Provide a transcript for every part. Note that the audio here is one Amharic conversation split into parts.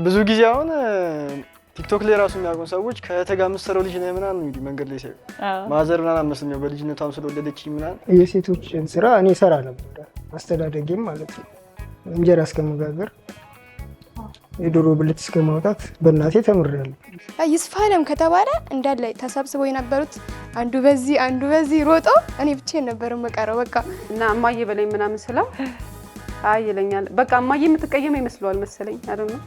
ብዙ ጊዜ አሁን ቲክቶክ ላይ ራሱ የሚያውቁን ሰዎች ከተጋምሰረው ልጅ ነው ምናምን እንግዲህ መንገድ ላይ ሳይሆን ማዘር ምናምን መስለኛው በልጅነቷም ስለወለደች ምናምን የሴቶችን ስራ እኔ ሰራ ነበር አስተዳደጌም ማለት ነው። እንጀራ እስከመጋገር የዶሮ ብልት እስከማውጣት በእናቴ ተምሬያለሁ። ይስፋለም ከተባለ እንዳለ ተሰብስበው የነበሩት አንዱ በዚህ ሮጦ እኔ ብቻዬን ነበር የምቀረው በቃ እና እማዬ በላይ ምናምን ስለው አይ ይለኛል። በቃ እማዬ የምትቀየመው ይመስለዋል መሰለኝ አይደል ነው።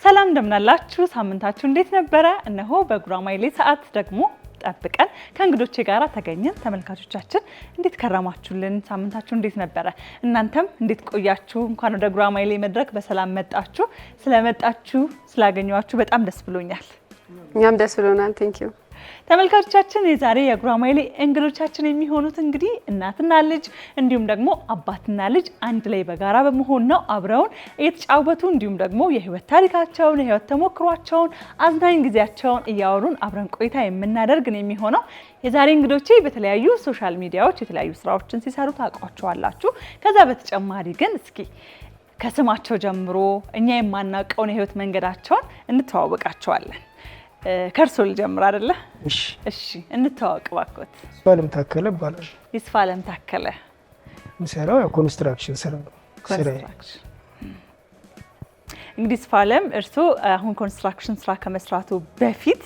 ሰላም እንደምናላችሁ፣ ሳምንታችሁ እንዴት ነበረ? እነሆ በጉራማይሌ ሰዓት ደግሞ ጠብቀን ከእንግዶቼ ጋር ተገኘን። ተመልካቾቻችን እንዴት ከረማችሁልን? ሳምንታችሁ እንዴት ነበረ? እናንተም እንዴት ቆያችሁ? እንኳን ወደ ጉራማይሌ መድረክ በሰላም መጣችሁ። ስለመጣችሁ ስላገኘኋችሁ በጣም ደስ ብሎኛል። እኛም ደስ ብሎናል። ቴንክ ዩ ተመልካቾቻችን። የዛሬ የጉራማይሌ እንግዶቻችን የሚሆኑት እንግዲህ እናትና ልጅ እንዲሁም ደግሞ አባትና ልጅ አንድ ላይ በጋራ በመሆን ነው አብረውን እየተጫወቱ እንዲሁም ደግሞ የህይወት ታሪካቸውን የህይወት ተሞክሯቸውን አዝናኝ ጊዜያቸውን እያወሩን አብረን ቆይታ የምናደርግ ነው የሚሆነው። የዛሬ እንግዶቼ በተለያዩ ሶሻል ሚዲያዎች የተለያዩ ስራዎችን ሲሰሩ ታውቋቸዋላችሁ። ከዛ በተጨማሪ ግን እስኪ ከስማቸው ጀምሮ እኛ የማናውቀውን የህይወት መንገዳቸውን እንተዋወቃቸዋለን። ከርሶ ልጀምር አይደለ? እሺ እንተዋወቅ ባክዎት። ይስፋለም ታከለ ይባላል። ይስፋለም ታከለ የምሰራው ኮንስትራክሽን ስራ ነው። እንግዲህ ይስፋለም እርሶ አሁን ኮንስትራክሽን ስራ ከመስራቱ በፊት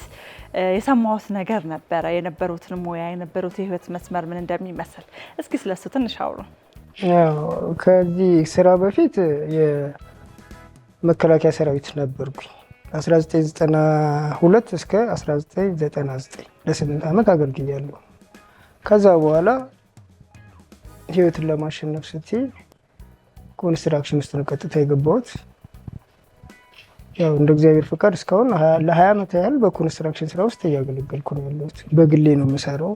የሰማሁት ነገር ነበረ። የነበሩትን ሙያ የነበሩት የህይወት መስመር ምን እንደሚመስል እስኪ ስለሱ ትንሽ አውሩ። ከዚህ ስራ በፊት የመከላከያ ሰራዊት ነበርኩኝ። 1992 እስከ 1999 ለ8 ዓመት አገልግያለሁ። ከዛ በኋላ ህይወትን ለማሸነፍ ስትይ ኮንስትራክሽን ውስጥ ነው ቀጥታ የገባሁት። ያው እንደ እግዚአብሔር ፍቃድ እስካሁን ለ20 ዓመት ያህል በኮንስትራክሽን ስራ ውስጥ እያገለገልኩ ነው ያለሁት። በግሌ ነው የምሰራው።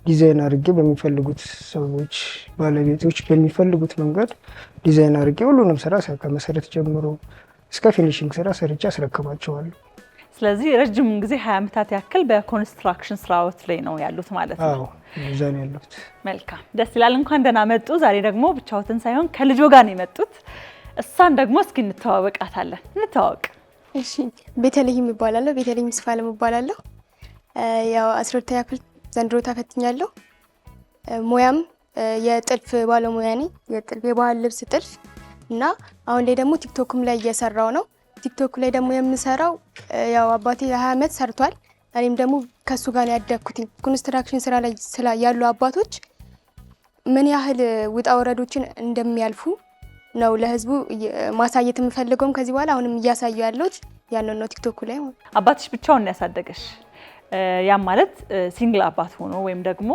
ዲዛይን አድርጌ በሚፈልጉት ሰዎች ባለቤቶች በሚፈልጉት መንገድ ዲዛይን አድርጌ ሁሉንም ስራ ከመሰረት ጀምሮ እስከ ፊኒሺንግ ስራ ሰርቼ አስረክባቸዋለሁ። ስለዚህ ረጅም ጊዜ 20 ዓመታት ያክል በኮንስትራክሽን ስራዎች ላይ ነው ያሉት ማለት ነው? አዎ እዛ ነው ያሉት። መልካም ደስ ይላል። እንኳን ደህና መጡ። ዛሬ ደግሞ ብቻዎትን ሳይሆን ከልጆ ጋር ነው የመጡት። እሷን ደግሞ እስኪ እንተዋወቃታለን። እንተዋወቅ። እሺ ቤተልሔም እባላለሁ። ቤተልሔም ይስፋለም እባላለሁ። ያው 12ኛ ክፍል ዘንድሮ ተፈትኛለሁ። ሙያም የጥልፍ ባለሙያ ነኝ። የባህል ልብስ ጥልፍ እና አሁን ላይ ደግሞ ቲክቶክም ላይ እየሰራው ነው። ቲክቶክ ላይ ደግሞ የምሰራው ያው አባቴ 20 ዓመት ሰርቷል። እኔም ደግሞ ከሱ ጋር ያደግኩት ኮንስትራክሽን ስራ ላይ ያሉ አባቶች ምን ያህል ውጣ ወረዶችን እንደሚያልፉ ነው ለህዝቡ ማሳየት የምፈልገውም ከዚህ በኋላ አሁንም እያሳየው ያለሁት ያንን ነው ቲክቶክ ላይ። አባትሽ ብቻውን ያሳደገሽ? ያም ማለት ሲንግል አባት ሆኖ ወይም ደግሞ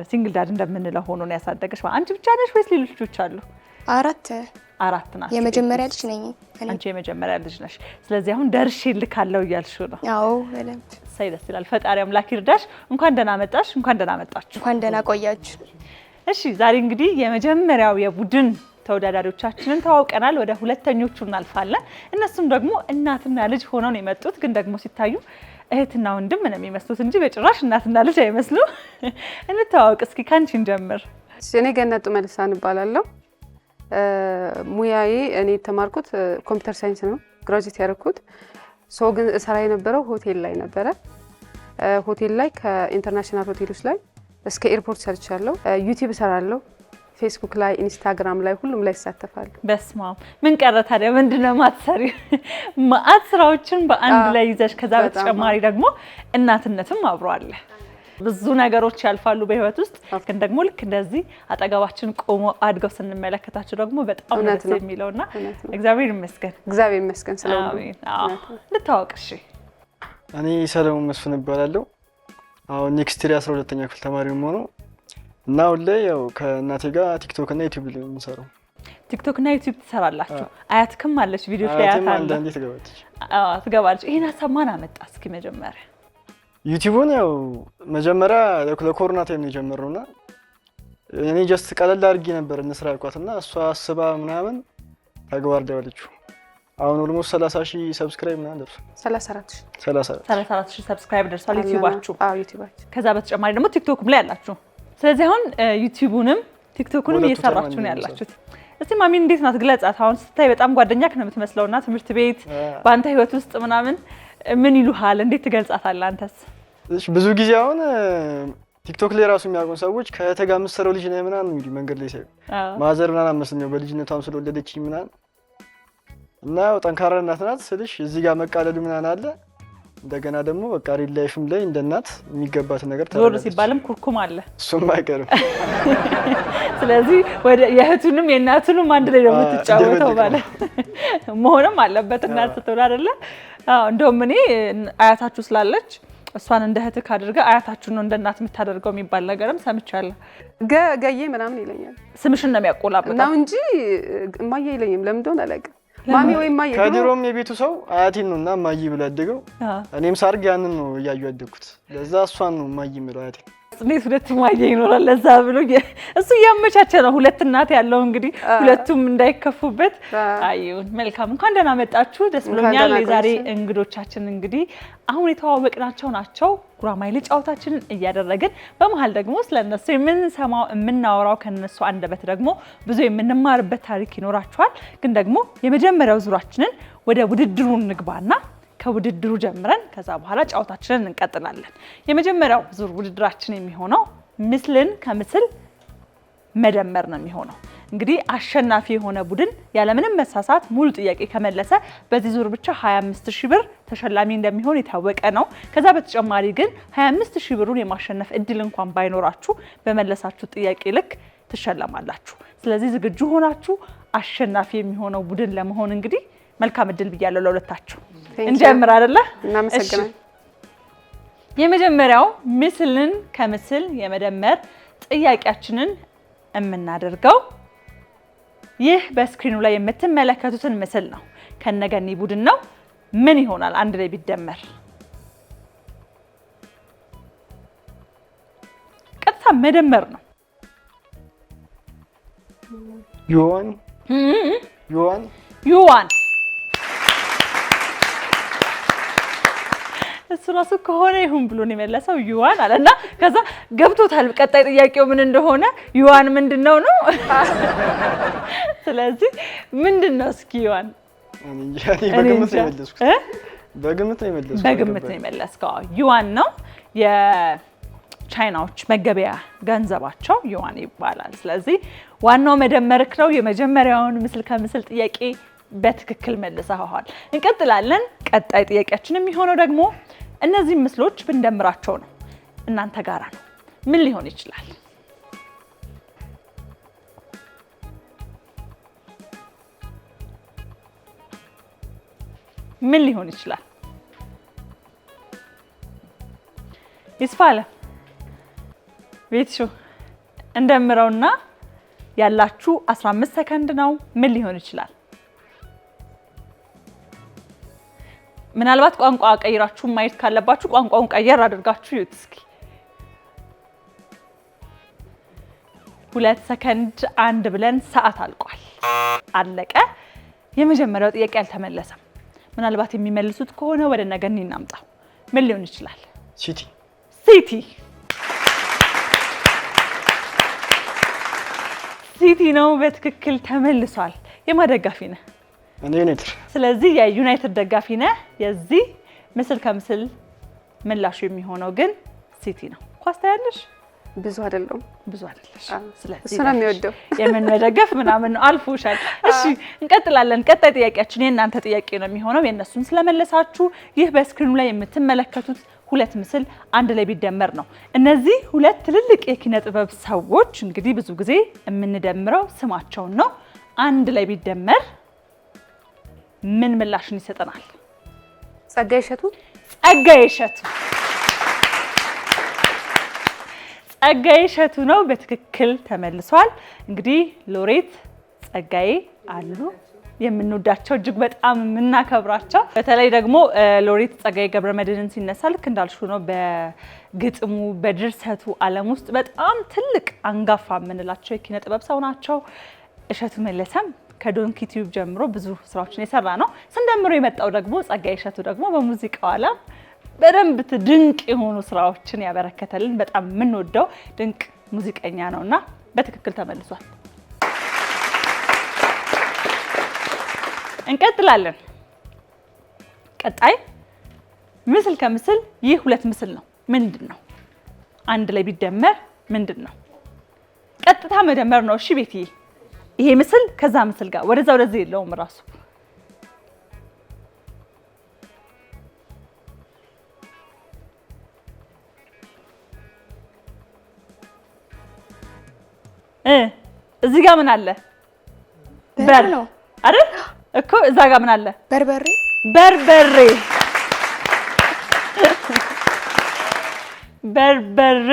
ሲንግል ዳድ እንደምንለው ሆኖ ነው ያሳደገሽ? አንቺ ብቻ ነሽ ወይስ ሌሎች ልጆች አሉ? አራት ናቸው። የመጀመሪያ ልጅ ነኝ። አንቺ የመጀመሪያ ልጅ ነሽ። ስለዚህ አሁን ደርሼ ልካለው እያልሽው ነው? አዎ በደንብ። ሳይ ደስ ይላል። ፈጣሪ አምላክ ይርዳሽ። እንኳን ደህና መጣሽ። እንኳን ደህና መጣችሁ። እንኳን ደህና ቆያችሁ። እሺ ዛሬ እንግዲህ የመጀመሪያው የቡድን ተወዳዳሪዎቻችንን ተዋውቀናል። ወደ ሁለተኞቹ እናልፋለን። እነሱም ደግሞ እናትና ልጅ ሆነው ነው የመጡት። ግን ደግሞ ሲታዩ እህትና ወንድም ነው የሚመስሉት እንጂ በጭራሽ እናትና ልጅ አይመስሉ። እንተዋወቅ እስኪ ካንቺን ጀምር። እኔ ገነጡ መልሳን እባላለሁ። ሙያዬ እኔ የተማርኩት ኮምፒውተር ሳይንስ ነው። ግራጁዌት ያደረኩት ሰው ግን እሰራ የነበረው ሆቴል ላይ ነበረ። ሆቴል ላይ ከኢንተርናሽናል ሆቴሎች ላይ እስከ ኤርፖርት ሰርቻለሁ። ዩቲዩብ እሰራለሁ። ፌስቡክ ላይ ኢንስታግራም ላይ ሁሉም ላይ ይሳተፋሉ። በስማም ምን ቀረ ታዲያ? ምንድነው ማትሰሪ? ማአት ስራዎችን በአንድ ላይ ይዘሽ ከዛ በተጨማሪ ደግሞ እናትነትም አብሮ አለ። ብዙ ነገሮች ያልፋሉ በህይወት ውስጥ። ግን ደግሞ ልክ እንደዚህ አጠገባችን ቆሞ አድገው ስንመለከታቸው ደግሞ በጣም ደስ የሚለውና እግዚአብሔር ይመስገን። እግዚአብሔር ይመስገን ስለሆነ ልታወቅ። እሺ እኔ ሰለሞን መስፍን እባላለሁ። አሁን ኔክስት ይር 12ኛ ክፍል ተማሪ ሆኖ እና አሁን ላይ ያው ከእናቴ ጋር ቲክቶክ እና ዩቲዩብ ላይ የምሰራው። ቲክቶክ እና ዩቲዩብ ትሰራላችሁ? አያትክም አለች ቪዲዮች ላይ አያት አለ? አንዴ ትገባለች። ትገባለች። ይሄን ሀሳብ ማን አመጣ? እስኪ መጀመሪያ ዩቲዩብን ያው መጀመሪያ ለኮሮና ታይም ነው የጀመረውና እኔ ጀስት ቀለል አድርጌ ነበር እንስራ ያልኳትና እሷ አስባ ምናምን ተግባር ደወለችው። አሁን ኦልሞስት 30,000 ሰብስክራይብ ምናምን ደርሷል። 34,000 ሰብስክራይብ ደርሷል ዩቲዩባችሁ? አዎ ዩቲዩባችሁ። ከዛ በተጨማሪ ደግሞ ቲክቶክም ላይ አላችሁ። ስለዚህ አሁን ዩቲዩቡንም ቲክቶክንም እየሰራችሁ ነው ያላችሁት። እስቲ ማሚ እንዴት ናት ግለጻት። አሁን ስታይ በጣም ጓደኛክ ነው የምትመስለውና ትምህርት ቤት በአንተ ህይወት ውስጥ ምናምን ምን ይሉሃል? እንዴት ትገልጻታለህ አንተስ? እሺ ብዙ ጊዜ አሁን ቲክቶክ ላይ ራሱ የሚያውቁን ሰዎች ከእህትህ ጋር የምትሰራው ልጅ ነህ ምናምን እንግዲህ መንገድ ላይ ሳይሆን ማዘር ምናምን አመስለኝ በልጅነቷም ስለወለደችኝ ምናምን እና ያው ጠንካራ እናት ናት ስልሽ እዚህ ጋር መቃለሉ ምናምን አለ። እንደገና ደግሞ በቃ ሪል ላይፍም ላይ እንደ እናት የሚገባትን ነገር ዞር ሲባልም ኩርኩም አለ፣ እሱም አይቀርም። ስለዚህ ወደ የእህቱንም የእናቱንም አንድ ላይ ደግሞ ትጫወተው ማለት መሆንም አለበት። እናት ስትሆን አይደለ? አዎ እንደውም እኔ አያታችሁ ስላለች እሷን እንደ እህትህ አድርገህ አያታችሁን ነው እንደ እናት የምታደርገው የሚባል ነገርም ሰምቻለሁ። ገዬ ምናምን ይለኛል። ስምሽን ነው የሚያቆላብጠው ነው እንጂ እማዬ ይለኝም። ለምን እንደሆነ አላውቅም። ማሚ ወይ እማዬ ከድሮም የቤቱ ሰው አያቴን ነውና እማዬ ብሎ ያደገው። እኔም ሳርግ ያንን ነው እያዩ ያደግኩት። ለዛ እሷን ነው እማዬ የምለው አያቴ። እንዴት ሁለት እማዬ ይኖራል? ለዛ ብሎ እሱ እያመቻቸ ነው ሁለት እናት ያለው እንግዲህ ሁለቱም እንዳይከፉበት። አይሁን መልካም። እንኳን ደህና መጣችሁ፣ ደስ ብሎኛል። የዛሬ እንግዶቻችን እንግዲህ አሁን የተዋወቅናቸው ናቸው። ጉራማይሌ ጨዋታችንን እያደረግን በመሀል ደግሞ ስለነሱ የምንሰማው የምናወራው ከነሱ አንደበት ደግሞ ብዙ የምንማርበት ታሪክ ይኖራችኋል። ግን ደግሞ የመጀመሪያው ዙራችንን ወደ ውድድሩ እንግባና ከውድድሩ ጀምረን ከዛ በኋላ ጨዋታችንን እንቀጥላለን። የመጀመሪያው ዙር ውድድራችን የሚሆነው ምስልን ከምስል መደመር ነው የሚሆነው። እንግዲህ አሸናፊ የሆነ ቡድን ያለምንም መሳሳት ሙሉ ጥያቄ ከመለሰ በዚህ ዙር ብቻ 25000 ብር ተሸላሚ እንደሚሆን የታወቀ ነው። ከዛ በተጨማሪ ግን 25000 ብሩን የማሸነፍ እድል እንኳን ባይኖራችሁ በመለሳችሁ ጥያቄ ልክ ትሸለማላችሁ። ስለዚህ ዝግጁ ሆናችሁ አሸናፊ የሚሆነው ቡድን ለመሆን እንግዲህ መልካም እድል ብያለሁ ለሁለታችሁ። እንጀምር አይደለ? እናመሰግናለን። የመጀመሪያው ምስልን ከምስል የመደመር ጥያቄያችንን የምናደርገው ይህ በስክሪኑ ላይ የምትመለከቱትን ምስል ነው። ከነገኒ ቡድን ነው። ምን ይሆናል አንድ ላይ ቢደመር? ቀጥታ መደመር ነው። ዩዋን እሱ ራሱ ከሆነ ይሁን ብሎ ነው የመለሰው ዩዋን አለና ከዛ ገብቶታል ቀጣይ ጥያቄው ምን እንደሆነ። ዩዋን ምንድነው ነው? ስለዚህ ምንድነው እስኪ ዩዋን? በግምት ነው የመለስከው። ዩዋን ነው የቻይናዎች መገበያ ገንዘባቸው ዩዋን ይባላል። ስለዚህ ዋናው መደመርክ ነው። የመጀመሪያውን ምስል ከምስል ጥያቄ በትክክል መልሰሃል። እንቀጥላለን። ቀጣይ ጥያቄያችን የሚሆነው ደግሞ እነዚህ ምስሎች ብንደምራቸው ነው። እናንተ ጋራ ነው። ምን ሊሆን ይችላል? ምን ሊሆን ይችላል? ይስፋለ ቤትሹ እንደምረውና ያላችሁ 15 ሰከንድ ነው። ምን ሊሆን ይችላል? ምናልባት ቋንቋ ቀይራችሁ ማየት ካለባችሁ ቋንቋውን ቀየር አድርጋችሁ ይዩት እስኪ። 2 ሰከንድ 1 ብለን ሰዓት አልቋል። አለቀ። የመጀመሪያው ጥያቄ አልተመለሰም። ምናልባት የሚመልሱት ከሆነ ወደ ነገኒ እናምጣው። ምን ሊሆን ይችላል? ሲቲ ነው። በትክክል ተመልሷል። የማደጋፊ ነህ? እኔ ዩናይትድ። ስለዚህ የዩናይትድ ደጋፊ ነህ። የዚህ ምስል ከምስል ምላሹ የሚሆነው ግን ሲቲ ነው። ኳስ ታያለሽ? ብዙ አይደለም። ስለዚህ እሱ ነው የሚወደው። የምን መደገፍ ምናምን ነው አልፎሻል። እሺ እንቀጥላለን። ቀጣይ ጥያቄያችን የእናንተ ጥያቄ ነው የሚሆነው። የእነሱን ስለመለሳችሁ ይህ በስክሪኑ ላይ የምትመለከቱት ሁለት ምስል አንድ ላይ ቢደመር ነው። እነዚህ ሁለት ትልልቅ የኪነ ጥበብ ሰዎች እንግዲህ ብዙ ጊዜ የምንደምረው ስማቸውን ነው። አንድ ላይ ቢደመር ምን ምላሽን ይሰጠናል? ጸጋዬ እሸቱ ነው። በትክክል ተመልሷል። እንግዲህ ሎሬት ጸጋዬ አሉ የምንወዳቸው እጅግ በጣም የምናከብራቸው። በተለይ ደግሞ ሎሬት ጸጋዬ ገብረመድህንን ሲነሳ ልክ እንዳልሽው ነው። በግጥሙ በድርሰቱ ዓለም ውስጥ በጣም ትልቅ አንጋፋ የምንላቸው የኪነ ጥበብ ሰው ናቸው። እሸቱ መለሰም ከዶንኪ ቲዩብ ጀምሮ ብዙ ስራዎችን የሰራ ነው። ስንደምሮ የመጣው ደግሞ ጸጋዬ እሸቱ ደግሞ በሙዚቃው ዓለም በደንብ ድንቅ የሆኑ ስራዎችን ያበረከተልን በጣም የምንወደው ድንቅ ሙዚቀኛ ነውና በትክክል ተመልሷል። እንቀጥላለን። ቀጣይ ምስል ከምስል ይህ ሁለት ምስል ነው። ምንድን ነው? አንድ ላይ ቢደመር ምንድን ነው? ቀጥታ መደመር ነው። እሺ ቤትዬ፣ ይሄ ምስል ከዛ ምስል ጋር ወደዛ ወደዚህ የለውም ራሱ። እዚህ ጋር ምን አለ? በር ነው አይደል እኮ። እዛ ጋር ምን አለ? በርበሬ። በርበሬ በርበሬ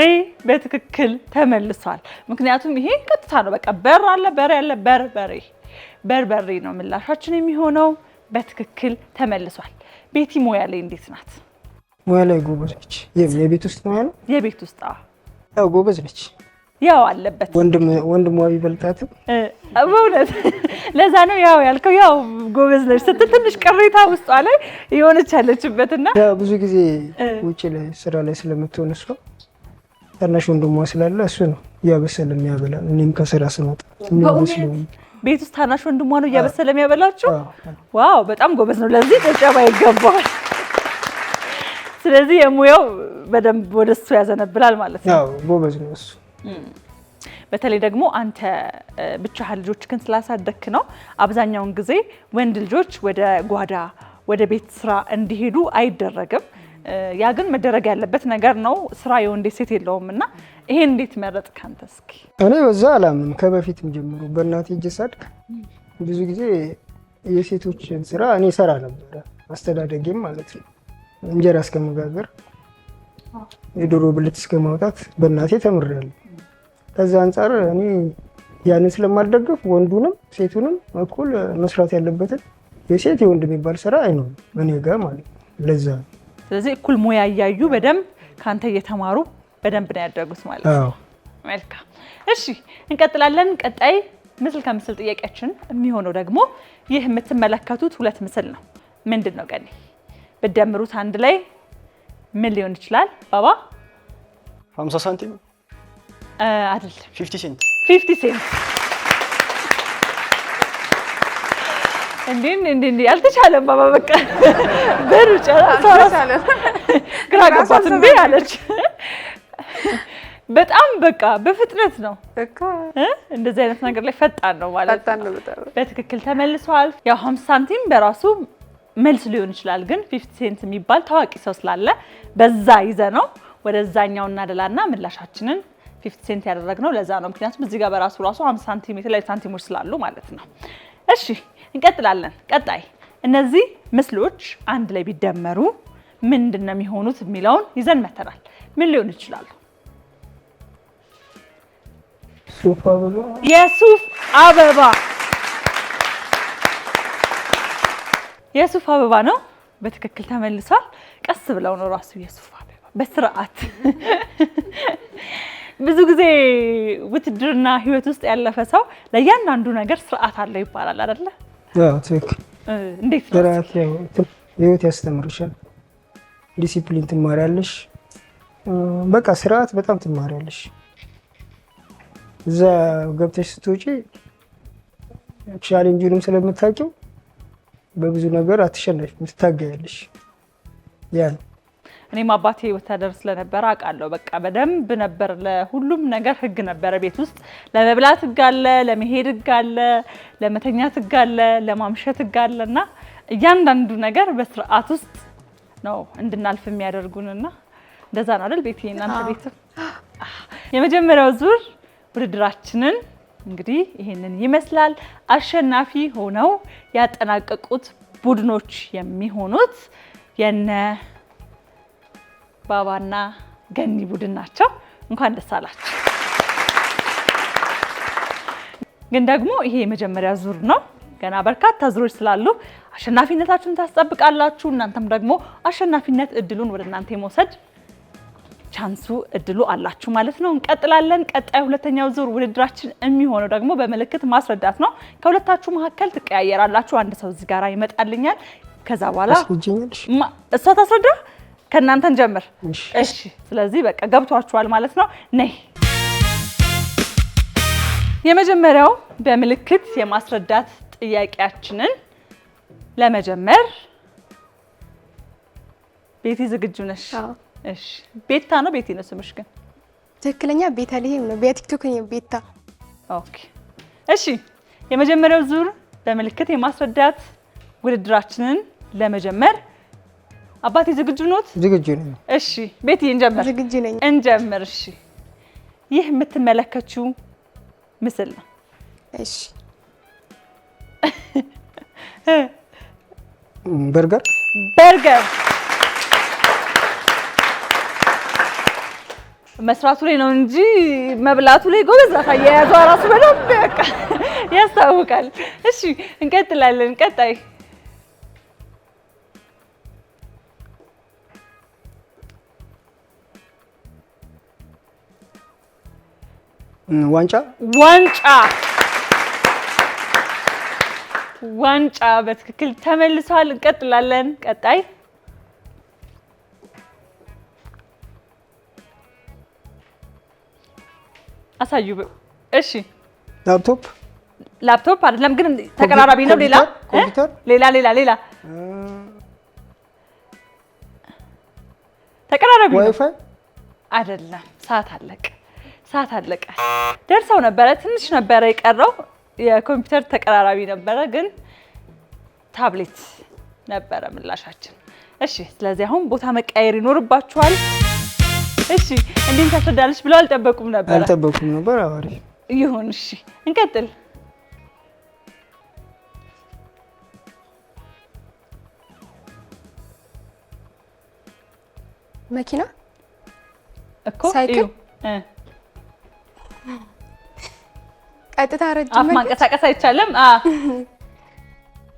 በትክክል ተመልሷል። ምክንያቱም ይሄ ቀጥታ ነው። በቃ በር አለ፣ በር ያለ፣ በርበሬ በርበሬ ነው ምላሻችን የሚሆነው። በትክክል ተመልሷል። ቤቲ ሙያ ላይ እንዴት ናት? ሙያ ላይ ጎበዝ ነች። የቤት ውስጥ ሙያ ነው። የቤት ውስጥ ያው ጎበዝ ነች። ያው አለበት ወንድሟ ቢበልጣትም በእውነት ለዛ ነው ያው ያልከው። ያው ጎበዝ ነች ስትል ትንሽ ቅሬታ ውስጧ ላይ የሆነች ያለችበትና ያው ብዙ ጊዜ ውጭ ላይ ስራ ላይ ስለምትሆን እሷ ታናሽ ወንድሟ ስላለ እሱ ነው እያበሰለ የሚያበላ። እኔም ከስራ ስመጣ የሚያበስለው ቤት ውስጥ ታናሽ ወንድሟ ነው እያበሰለ የሚያበላቸው። ዋው በጣም ጎበዝ ነው። ለዚህ ጭብጨባ ይገባዋል። ስለዚህ የሙያው በደንብ ወደሱ ያዘነብላል ማለት ነው። ያው ጎበዝ ነው እሱ። በተለይ ደግሞ አንተ ብቻህን ልጆችህን ስላሳደግክ ነው አብዛኛውን ጊዜ ወንድ ልጆች ወደ ጓዳ ወደ ቤት ስራ እንዲሄዱ አይደረግም። ያ ግን መደረግ ያለበት ነገር ነው። ስራ የወንድ ሴት የለውም እና ይሄን እንዴት መረጥክ አንተ? እስኪ እኔ በዛ አላምንም። ከበፊትም ጀምሮ በእናቴ እጅ ሳድግ ብዙ ጊዜ የሴቶችን ስራ እኔ ሰራ ነበረ። አስተዳደጌም ማለት ነው እንጀራ እስከመጋገር የዶሮ ብልት እስከማውጣት በእናቴ ተምሬያለሁ። ከዛ አንጻር እኔ ያንን ስለማልደግፍ ወንዱንም ሴቱንም እኩል መስራት ያለበትን የሴት የወንድ የሚባል ስራ አይኖርም እኔ ጋር ማለት ነው። ለዛ ስለዚህ እኩል ሙያ እያዩ በደንብ ካንተ እየተማሩ በደንብ ነው ያደጉት ማለት ነው። መልካም እሺ፣ እንቀጥላለን። ቀጣይ ምስል ከምስል ጥያቄያችን የሚሆነው ደግሞ ይህ የምትመለከቱት ሁለት ምስል ነው። ምንድን ነው ቀኒ? ብትደምሩት አንድ ላይ ምን ሊሆን ይችላል? ባባ 50 ሳንቲም አይደል? 50 ሴንት 50 ሴንት። እንዴ አልተቻለም ባባ። በቃ በሩ ጨራሳ ግራ ገባት እንዴ አለች። በጣም በቃ በፍጥነት ነው እኮ እንደዚህ አይነት ነገር ላይ ፈጣን ነው ማለት ነው። በትክክል ተመልሷል። ያው 50 ሳንቲም በራሱ መልስ ሊሆን ይችላል፣ ግን 50 ሴንት የሚባል ታዋቂ ሰው ስላለ በዛ ይዘ ነው ወደዛኛው እናደላና ምላሻችንን 50 ሴንት ያደረግነው ለዛ ነው። ምክንያቱም እዚህ ጋር በራሱ 50 ሳንቲም የተለያዩ ሳንቲሞች ስላሉ ማለት ነው። እሺ እንቀጥላለን። ቀጣይ እነዚህ ምስሎች አንድ ላይ ቢደመሩ ምንድነው የሚሆኑት የሚለውን ይዘን መተናል። ምን ሊሆን ይችላሉ? ሱፍ አበባ። የሱፍ አበባ የሱፍ አበባ ነው። በትክክል ተመልሷል። ቀስ ብለው ነው ራሱ የሱፍ አበባ በስርዓት። ብዙ ጊዜ ውትድርና ህይወት ውስጥ ያለፈ ሰው ለእያንዳንዱ ነገር ስርዓት አለው ይባላል አይደለ? አዎ ትክክል። እንዴት ነው? ስርዓት ያው ህይወት ያስተምርሻል። ዲሲፕሊን ትማሪያለሽ። በቃ ስርዓት በጣም ትማሪያለሽ። እዛ ገብተሽ ስትወጪ ቻሌንጁንም ስለምታውቂው በብዙ ነገር አትሸነፊም፣ ትታገያለሽ። ያ ነው። እኔም አባቴ ወታደር ስለነበረ አውቃለሁ። በቃ በደንብ ነበር። ለሁሉም ነገር ህግ ነበረ ቤት ውስጥ። ለመብላት ህግ አለ፣ ለመሄድ ህግ አለ፣ ለመተኛት ህግ አለ፣ ለማምሸት ህግ አለ እና እያንዳንዱ ነገር በስርዓት ውስጥ ነው እንድናልፍ የሚያደርጉንና እንደዛ ነው አይደል ቤት? እናንተ ቤትም የመጀመሪያው ዙር ውድድራችንን እንግዲህ ይሄንን ይመስላል። አሸናፊ ሆነው ያጠናቀቁት ቡድኖች የሚሆኑት የነ ባባና ገኒ ቡድን ናቸው። እንኳን ደስ አላችሁ። ግን ደግሞ ይሄ የመጀመሪያ ዙር ነው። ገና በርካታ ዙሮች ስላሉ አሸናፊነታችሁን ታስጠብቃላችሁ። እናንተም ደግሞ አሸናፊነት እድሉን ወደ እናንተ የመውሰድ ቻንሱ እድሉ አላችሁ ማለት ነው። እንቀጥላለን። ቀጣይ ሁለተኛው ዙር ውድድራችን የሚሆነው ደግሞ በምልክት ማስረዳት ነው። ከሁለታችሁ መካከል ትቀያየራላችሁ። አንድ ሰው እዚህ ጋር ይመጣልኛል። ከዛ በኋላ እሷ ታስረዳ፣ ከእናንተን ጀምር። እሺ። ስለዚህ በቃ ገብቷችኋል ማለት ነው። ነይ የመጀመሪያው በምልክት የማስረዳት ጥያቄያችንን ለመጀመር ቤቲ ዝግጁ ነሽ? አዎ። እሺ ቤታ ነው ቤቲ ነው ስምሽ ግን? ትክክለኛ ቤተልሔም ነው። በቲክቶክ ነው ቤታ። ኦኬ እሺ የመጀመሪያው ዙር በምልክት የማስረዳት ውድድራችንን ለመጀመር አባቴ ዝግጁ ኖት? ዝግጁ ነኝ። እሺ ቤቲ እንጀምር። ዝግጁ ነኝ። እንጀምር። እሺ ይህ የምትመለከችው ምስል ነው። እሺ በርገር በርገር መስራቱ ላይ ነው እንጂ መብላቱ ላይ ጎበዝ ናት። አያያዟ ራሱ በደንብ በቃ ያስታውቃል። እሺ እንቀጥላለን። ቀጣይ ዋንጫ ዋንጫ ዋንጫ በትክክል ተመልሷል። እንቀጥላለን። ቀጣይ አሳዩ። እሺ ላፕቶፕ ላፕቶፕ አይደለም ግን ተቀራራቢ ነው። ሌላ ኮምፒውተር ሌላ ተቀራራቢ ነው። ዋይፋይ አይደለም። ሰዓት አለቀ። ደርሰው ነበረ። ትንሽ ነበረ የቀረው። የኮምፒውተር ተቀራራቢ ነበረ ግን ታብሌት ነበረ ምላሻችን። እሺ ስለዚህ አሁን ቦታ መቀየር ይኖርባችኋል። እሺ እንዴት ታስረዳለች ብለው አልጠበቁም ነበር። አሪፍ ይሁን። እሺ እንቀጥል። መኪና እኮ ሳይክል ቀጥታ ረጅም አፍ ማንቀሳቀስ አይቻልም።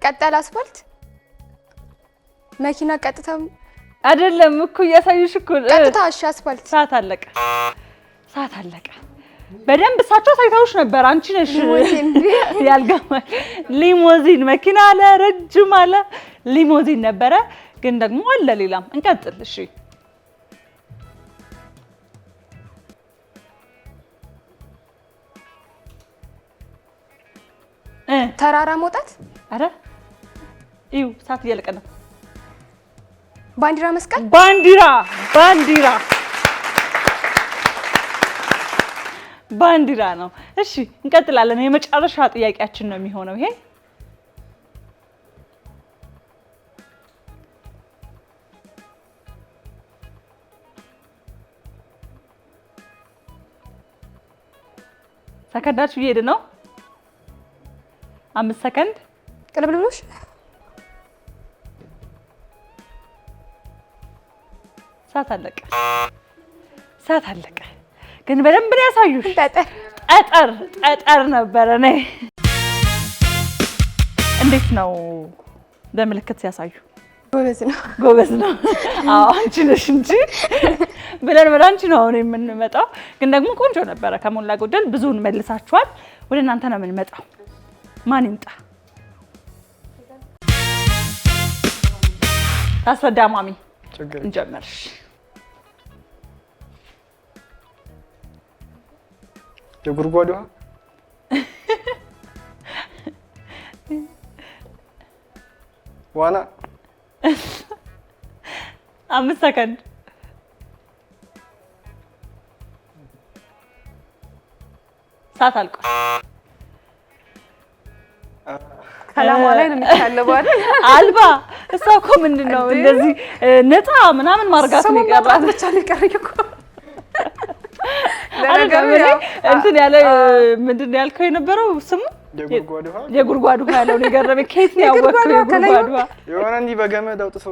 ቀጠል አስፋልት መኪና ቀጥታ አይደለም እኮ እያሳዩሽ እኮ ቀጥታ። እሺ አስፋልት። ሰዓት አለቀ። በደንብ እሳቸው ሳይታውሽ ነበር። አንቺ ነሽ ያልገባል። ሊሞዚን መኪና አለ፣ ረጅም አለ፣ ሊሞዚን ነበረ ግን ደግሞ አለ ሌላም። እንቀጥል። እሺ ተራራ መውጣት። አረ እዩ ሰዓት እያለቀ ነው። ባንዲራ መስቀል። ባንዲራ ነው። እሺ እንቀጥላለን። የመጨረሻ ጥያቄያችን ነው የሚሆነው ይሄ። ሰከንዳችሁ እየሄደ ነው። 5 ሰከንድ ቅልብልብሎሽ። ሰዓት አለቀ። ግን በደንብ ነው ያሳዩሽ። ጠጠር ነበረ። ነይ እንዴት ነው በምልክት ሲያሳዩ? ጎበዝ ነው። አዎ አንቺ ነሽ እንጂ ብለን ወደ አንቺ ነው አሁን የምንመጣው። ግን ደግሞ ቆንጆ ነበረ። ከሞላ ጎደል ብዙውን መልሳችኋል። ወደ እናንተ ነው የምንመጣው። ማን ይምጣ? ታስረዳ ማሚ። እንጀምርሽ። የጉድጓድ ውሃ ዋና 5 ሰከንድ ሰዓት አልቋል። ከላማ ላይ ነው የሚታለበው አይደል? አልባ እሷ እኮ ምንድነው እንደዚህ ነፃ ምናምን ማርጋት ነው የቀራት። ብቻ ነው የቀረኝ እኮ ለነገሩ እንትን ያለ ምንድነው ያልከው የነበረው ስሙ? የጉድጓድ ውሃ ያለው ነው የገረመኝ። ከየት ነው ያወቅኸው? የጉድጓድ ውሃ የሆነ እንዲህ በገመድ አውጥቶ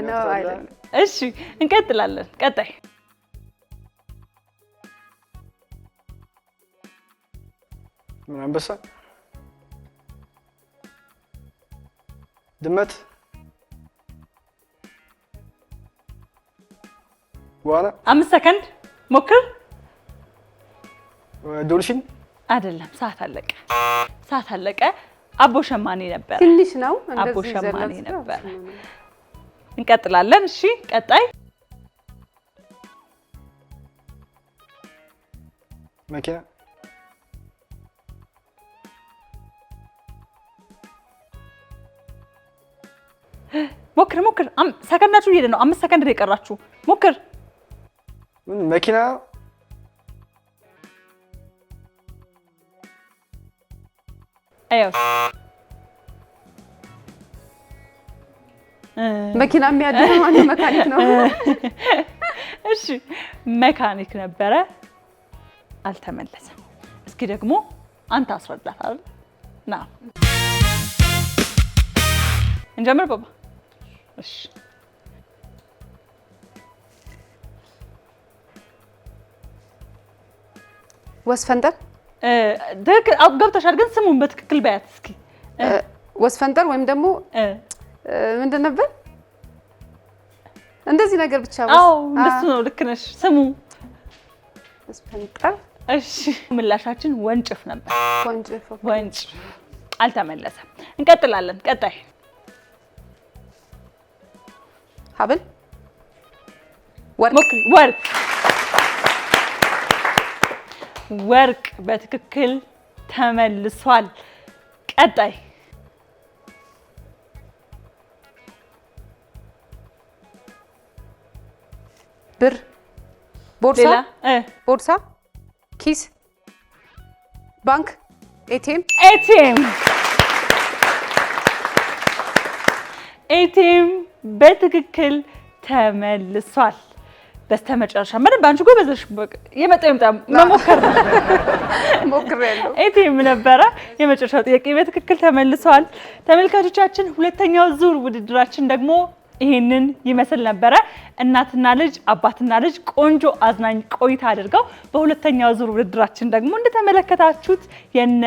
ነው አይደል? እሺ እንቀጥላለን። ቀጣይ ምን አንበሳ፣ ድመት፣ ዋና 5 ሰከንድ ሞክር። ዶልፊን አይደለም። ሰዓት አለቀ። አቦ ሸማኔ ነበር። ትንሽ ነው አቦ ሸማኔ ነበር። እንቀጥላለን። እሺ ቀጣይ መኪና፣ ሞክር ሰከንዳችሁ እየሄደ ነው 5 ሰከንድ ነው የቀራችሁ ሞክር መኪና አየው መኪና የሚያድነው ማን መካኒክ ነው እሺ መካኒክ ነበረ አልተመለሰም እስኪ ደግሞ አንተ አስረዳት አይደል ና እንጀምር ባባ እሺ ወስፈንጠር ደግ ገብተሻል ግን ስሙን በትክክል በያት እስኪ ወስፈንጠር ወይም ደግሞ ምንድን ነበር እንደዚህ ነገር ብቻ አዎ እንደሱ ነው ልክ ነሽ ስሙ ወስፈንጠር እሺ ምላሻችን ወንጭፍ ነበር ወንጭፍ አልተመለሰም እንቀጥላለን ቀጣይ ሀብል ወርቅ በትክክል ተመልሷል ቀጣይ ብር ቦርሳ ኪስ ባንክ ኤቲኤም በትክክል ተመልሷል በስተመጨረሻ ምንም ባንቺ ጎበዘሽ የመጣው መሞከር ነው ሞክሬያለሁ ኤቲኤም ነበረ የመጨረሻው ጥያቄ በትክክል ተመልሷል ተመልካቾቻችን ሁለተኛው ዙር ውድድራችን ደግሞ ይሄንን ይመስል ነበረ እናትና ልጅ አባትና ልጅ ቆንጆ አዝናኝ ቆይታ አድርገው በሁለተኛው ዙር ውድድራችን ደግሞ እንደተመለከታችሁት የነ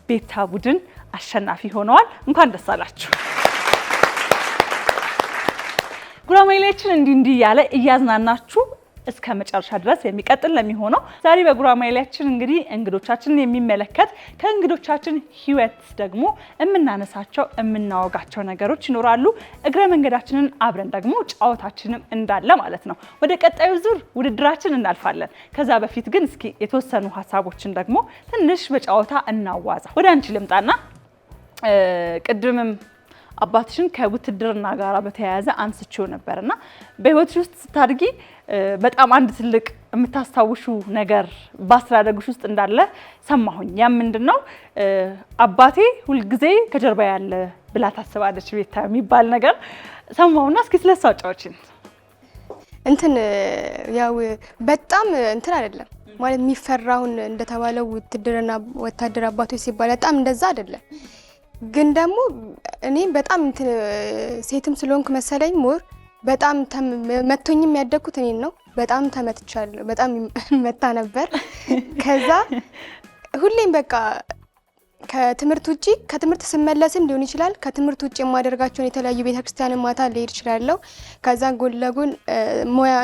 ቤታ ቡድን አሸናፊ ሆነዋል እንኳን ደስ አላችሁ ጉራማይሌችን እንዲህ ያለ እያዝናናችሁ እስከ መጨረሻ ድረስ የሚቀጥል ለሚሆነው ዛሬ በጉራማይሌችን እንግዲህ እንግዶቻችንን የሚመለከት ከእንግዶቻችን ህይወት ደግሞ የምናነሳቸው የምናወጋቸው ነገሮች ይኖራሉ እግረ መንገዳችንን አብረን ደግሞ ጫወታችንም እንዳለ ማለት ነው ወደ ቀጣዩ ዙር ውድድራችን እናልፋለን ከዛ በፊት ግን እስኪ የተወሰኑ ሀሳቦችን ደግሞ ትንሽ በጫወታ እናዋዛ ወደ አንቺ ልምጣና ቅድምም አባትሽን ከውትድርና ጋር በተያያዘ አንስቼው ነበርና በህይወትሽ ውስጥ ስታድጊ በጣም አንድ ትልቅ የምታስታውሹ ነገር ባስተዳደግሽ ውስጥ እንዳለ ሰማሁኝ ያ ምንድነው አባቴ ሁሉ ጊዜ ከጀርባ ያለ ብላ ታስባለች ቤታ የሚባል ነገር ሰማሁና እስኪ ስለሷ አጫውቺን ያው በጣም አይደለም ማለት የሚፈራውን እንደተባለው ውትድርና ወታደር አባቶች ሲባል በጣም እንደዛ አይደለም ግን ደግሞ እኔ በጣም ሴትም ስለሆንኩ መሰለኝ ሞር በጣም መቶኝም ያደኩት እኔን ነው በጣም ተመትቻለሁ በጣም መታ ነበር ከዛ ሁሌም በቃ ከትምህርት ስመለስም ሊሆን ይችላል ከትምህርት ውጪ የማደርጋቸውን የተለያዩ ቤተክርስቲያን ማታ ልሄድ እችላለሁ ከዛ ጎን ለጎን ሞያ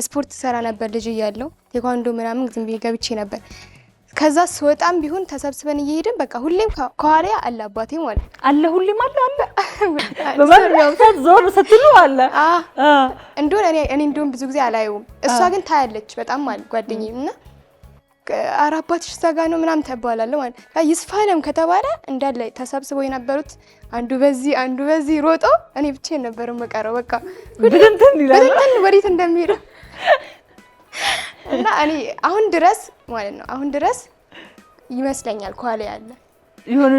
ስፖርት ሰራ ነበር ልጅ እያለሁ ቴኳንዶ ምናምን ዝም ብዬ ገብቼ ነበር ከዛ ስወጣም ቢሆን ተሰብስበን እየሄድን በቃ ሁሌም ከኋላ አለ አባቴ ማለት አለ ሁሌም አለ በማንኛው ሰዓት ዞር ስትሉ አለ እንደሆነ እኔ እንደውም ብዙ ጊዜ አላየውም እሷ ግን ታያለች በጣም ማለት ጓደኛዬና አራባትሽ ዘጋ ነው ምናምን ተባላለሁ ማለት ይስፋለም ከተባለ እንዳለ ተሰብስበው የነበሩት አንዱ በዚህ ሮጦ እኔ ብቻዬን ነበር መቀረው በቃ ብድንትን ይላል ወዴት እንደሚሄድ እና እኔ አሁን ድረስ ይመስለኛል ኳላ ያለ ይሆነ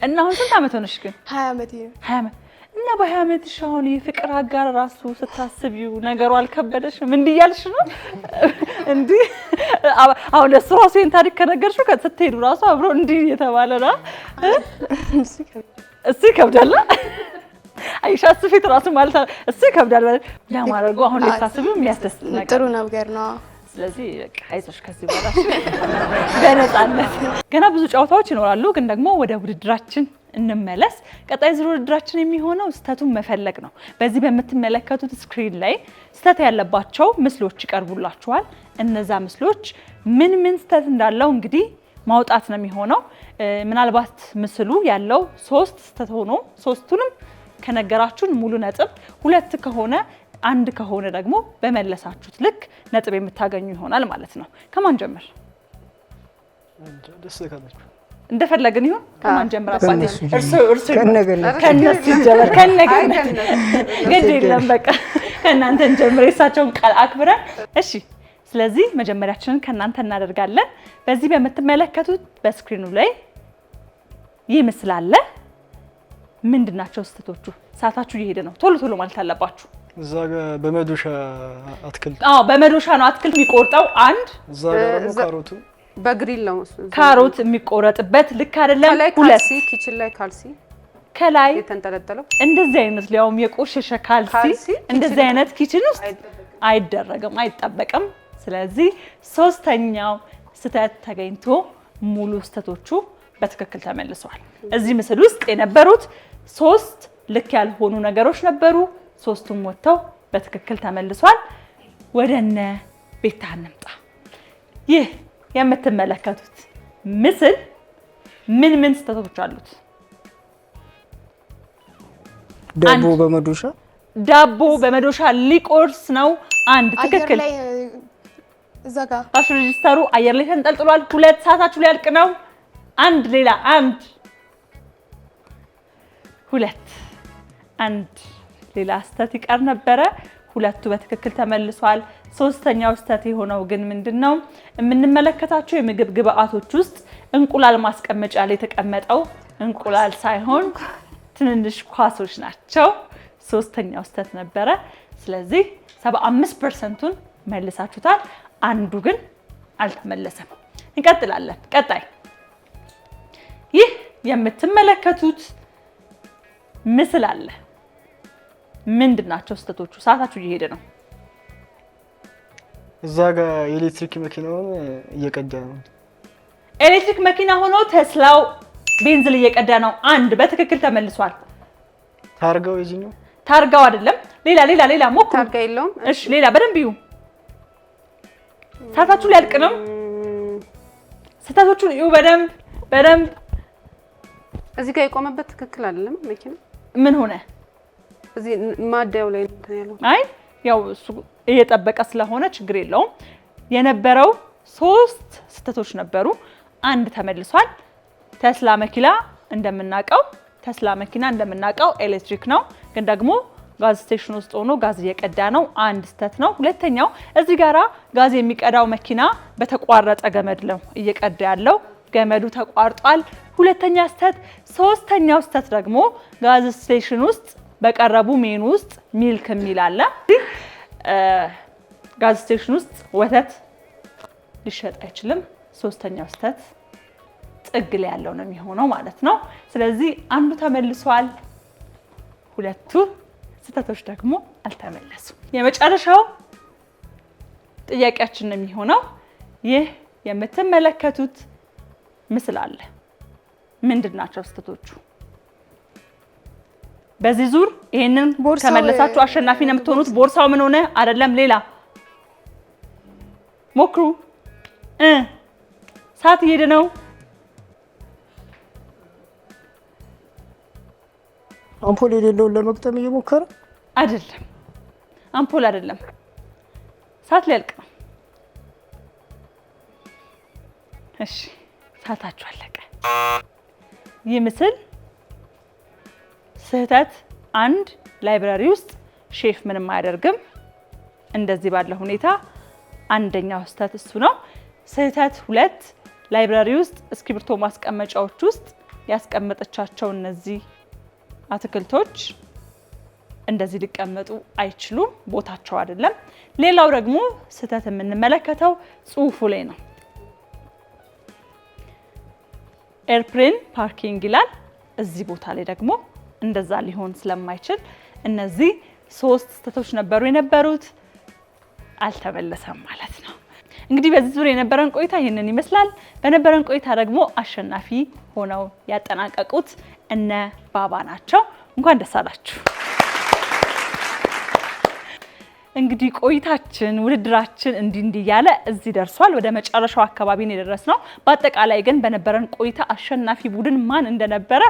እና አሁን ስንት አመት ሆነሽ ግን 20 አመት ነው 20 አመት እና በ20 አመትሽ አሁን የፍቅር አጋር ራሱ ስታስቢው ነገሩ አልከበደሽም እንዲያልሽ ነው እንዲ አሁን ለሱ ራሱ ይሄን ታሪክ ከነገርሽው ከተሄዱ ራሱ አብሮ እንዲ የተባለ ነው እሱ ይከብዳል አይሻ ስፊት ራሱ ማለት እሱ ይከብዳል ማለት ያማረጉ አሁን ለታስቢው የሚያስደስት ነገር ጥሩ ነገር ነው ስለዚህ በቃ አይዞሽ ከዚህ በኋላ በነፃነት ገና ብዙ ጨዋታዎች ይኖራሉ ግን ደግሞ ወደ ውድድራችን እንመለስ ቀጣይ ዙር ውድድራችን የሚሆነው ስተቱን መፈለግ ነው በዚህ በመተመለከቱት ስክሪን ላይ ስተት ያለባቸው ምስሎች ይቀርቡላችኋል እነዛ ምስሎች ምን ስተት እንዳለው እንግዲህ ማውጣት ነው የሚሆነው ምናልባት ምስሉ ያለው 3 ስተት ሆኖ 3ቱንም ከነገራችሁን ሙሉ ነጥብ 2 ከሆነ አንድ ከሆነ ደግሞ በመለሳችሁት ልክ ነጥብ የምታገኙ ይሆናል ማለት ነው ከማን ጀምር ደስ ካላችሁ እንደፈለግን ይሁን ከማን ጀምራ እርሱ ከነሱ ጀምር ግድ የለም በቃ ከእናንተ ጀምር የእሳቸውን ቃል አክብረን እሺ ስለዚህ መጀመሪያችንን ከእናንተ እናደርጋለን በዚህ በምትመለከቱት በስክሪኑ ላይ ይህ ምስል አለ ምንድናቸው ስህተቶቹ ሰዓታችሁ እየሄደ ነው ቶሎ ቶሎ ማለት አለባችሁ እዛ ጋር በመዶሻ አትክልት በመዶሻ ነው አትክልት የሚቆርጠው አንድ እዛ ጋር ደግሞ ካሮቱ በግሪል ነው ካሮት የሚቆረጥበት ልክ አይደለም ሁለት ኪችን ላይ ካልሲ ከላይ የተንጠለጠለው እንደዚህ አይነት ሊያውም የቆሸሸ ካልሲ እንደዚህ አይነት ኪችን ውስጥ አይደረግም አይጣበቅም ስለዚህ ሶስተኛው ስህተት ተገኝቶ ሙሉ ስህተቶቹ በትክክል ተመልሰዋል እዚህ ምስል ውስጥ የነበሩት ሶስት ልክ ያልሆኑ ነገሮች ነበሩ ሶስቱም ወጥተው በትክክል ተመልሰዋል ወደነ ቤታ እንምጣ ይህ የምትመለከቱት ምስል ምን ስህተቶች አሉት ዳቦ በመዶሻ ሊቆርስ ነው አንድ ትክክል እዛ ጋር ካሽ ሬጂስተሩ አየር ላይ ተንጠልጥሏል 2 ሰዓታችሁ ላይ ያልቅ ነው አንድ ሌላ አንድ ሌላ ስህተት ይቀር ነበረ ሁለቱ በትክክል ተመልሷል ሶስተኛው ስህተት የሆነው ግን ምንድነው የምንመለከታቸው የምግብ ግብአቶች ውስጥ እንቁላል ማስቀመጫ ላይ የተቀመጠው እንቁላል ሳይሆን ትንንሽ ኳሶች ናቸው ሶስተኛው ስህተት ነበረ ስለዚህ 75%ን መልሳችሁታል አንዱ ግን አልተመለሰም እንቀጥላለን ቀጣይ ይህ የምትመለከቱት ምስል አለ ምንድናቸው ስህተቶቹ ሰዓታችሁ እየሄደ ነው እዛ ጋር የኤሌክትሪክ መኪናውን እየቀዳ ነው ኤሌክትሪክ መኪና ሆኖ ተስላው ቤንዚን እየቀዳ ነው አንድ በትክክል ተመልሷል ታርጋው እዚህ ነው ታርጋው አይደለም ሌላ ሞክሩ ታርጋ የለውም እሺ ሌላ በደንብ ይዩ ሰዓታችሁ ሊያልቅ ነው ስህተቶቹን ይዩ በደንብ እዚህ ጋር የቆመበት ትክክል አይደለም መኪና ምን ሆነ እዚህ ማደያው ላይ እንትን ያለው አይ ያው እሱ እየጠበቀ ስለሆነ ችግር የለውም የነበረው 3 ስህተቶች ነበሩ አንድ ተመልሷል ተስላ እንደምናቀው ኤሌክትሪክ ነው ግን ደግሞ ጋዝ ስቴሽን ውስጥ ሆኖ ጋዝ እየቀዳ ነው አንድ ስህተት ነው ሁለተኛው እዚህ ጋራ ጋዝ የሚቀዳው መኪና በተቋረጠ ገመድ ነው እየቀዳ ያለው ገመዱ ተቋርጧል ሁለተኛ ስህተት ሶስተኛው ስህተት ደግሞ ጋዝ ስቴሽን ውስጥ በቀረቡ ሜኑ ውስጥ ሚልክ የሚል አለ ጋዝ ስቴሽን ውስጥ ወተት ሊሸጥ አይችልም ሶስተኛው ስህተት ጥግ ላይ ያለው ነው የሚሆነው ማለት ነው ስለዚህ አንዱ ተመልሷል ሁለቱ ስህተቶች ደግሞ አልተመለሱም የመጨረሻው ጥያቄያችን ነው የሚሆነው ይህ የምትመለከቱት ምስል አለ ምንድናቸው ስህተቶቹ በዚህ ዙር ይሄንን ከመለሳችሁ አሸናፊ ነው የምትሆኑት ቦርሳው ምን ሆነ አይደለም ሌላ ሞክሩ ሰዓት እየሄደ ነው አምፖል የሌለውን ለመቅጠም እየሞከረ አይደለም አምፖል አይደለም ሰዓት ሊያልቅ ነው እሺ ሰዓታችሁ አለቀ ይህ ምስል ስህተት አንድ ላይብራሪ ውስጥ ሼፍ ምንም አያደርግም እንደዚህ ባለ ሁኔታ አንደኛው ስህተት እሱ ነው ስህተት 2 ላይብራሪ ውስጥ እስክሪብቶ ማስቀመጫዎች ውስጥ ያስቀመጠቻቸው እነዚህ አትክልቶች እንደዚህ ሊቀመጡ አይችሉም ቦታቸው አይደለም ሌላው ደግሞ ስህተት የምንመለከተው ጽሁፉ ላይ ነው ኤርፕሌን ፓርኪንግ ይላል እዚህ ቦታ ላይ ደግሞ እንደዛ ሊሆን ስለማይችል እነዚህ 3 ስህተቶች የነበሩት አልተመለሰም ማለት ነው እንግዲህ በዚህ ዙር የነበረን ቆይታ ይሄንን ይመስላል በነበረን ቆይታ ደግሞ አሸናፊ ሆነው ያጠናቀቁት እነ ባባ ናቸው እንኳን ደስ አላችሁ እንግዲህ ቆይታችን ውድድራችን እንዲህ ያለ እዚህ ደርሷል ወደ መጨረሻው አካባቢ ነው የደረስነው በአጠቃላይ ግን በነበረን ቆይታ አሸናፊ ቡድን ማን እንደነበረ